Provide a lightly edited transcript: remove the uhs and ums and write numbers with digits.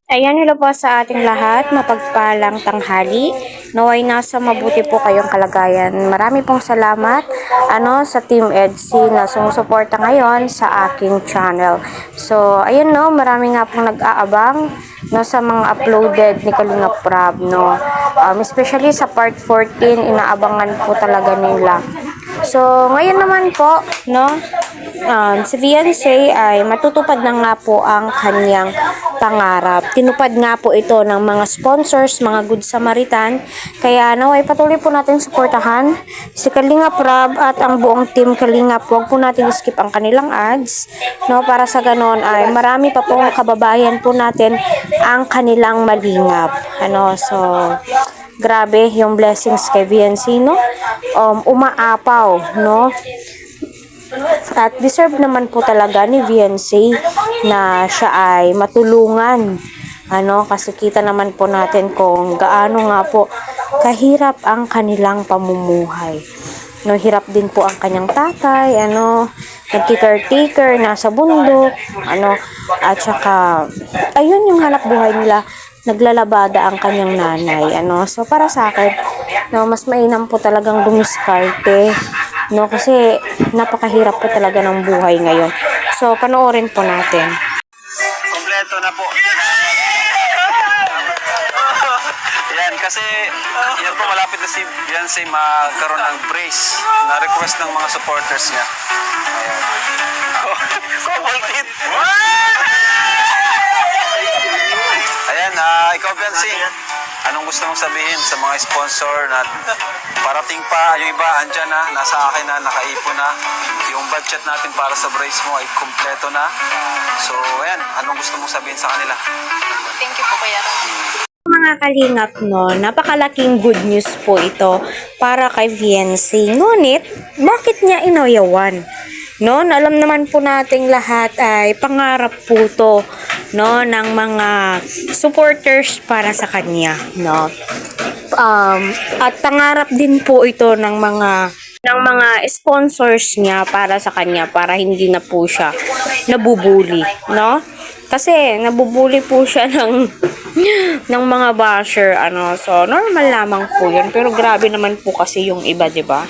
Ayan, hello po sa ating lahat. Mapagpalang tanghali. Naway nasa mabuti po kayong kalagayan. Marami pong salamat sa Team EDSI na sumusuporta ngayon sa aking channel. So, ayun no, marami nga pong nag-aabang sa mga uploaded ni Kalinga Prab, no. Especially sa part 14, inaabangan po talaga nila. So, ngayon naman po, no, si Beyonce ay matutupad na nga po ang kanyang pangarap. Tinupad nga po ito ng mga sponsors, mga Good Samaritan. Kaya naway patuloy po natin suportahan si Kalinga Prab at ang buong team Kalinga. Huwag po natin skip ang kanilang ads, no, para sa ganon ay marami pa pong kababayan po natin ang kanilang malingap. So grabe yung blessings kay Beyonce, no? Umaapaw, no? At deserve naman po talaga ni Beyonce na siya ay matulungan. Kasi kita naman po natin kung gaano nga po kahirap ang kanilang pamumuhay. No, hirap din po ang kanyang tatay, nagki-caretaker, nasa bundok, at saka, ayun yung hanap buhay nila, naglalabada ang kanyang nanay, So, para sa akin, no, mas mainam po talagang dumiskarte, no, kasi napakahirap po talaga ng buhay ngayon. So, panoorin po natin. Kompleto na po. Yan, kasi yan po malapit na si Beyonce magkaroon ng brace na request ng mga supporters niya. Ayan. Kukultit! Ayan, ikaw Beyonce, anong gusto mong sabihin sa mga sponsor na parating pa, yung iba andyan na, nasa akin na, nakaipon na, yung budget natin para sa brace mo ay kumpleto na. So, ayan, anong gusto mong sabihin sa kanila? Thank you po, Kuya. Mga kalingap, no, napakalaking good news po ito para kay Beyonce. Ngunit, bakit niya inayawan? No, alam naman po nating lahat ay pangarap po to, no, ng mga supporters para sa kanya, no. At pangarap din po ito ng mga sponsors niya para sa kanya, para hindi na po siya nabubuli, no? Kasi nabubuli po siya ng mga basher, So normal lamang po 'yun, pero grabe naman po kasi yung iba, 'di ba?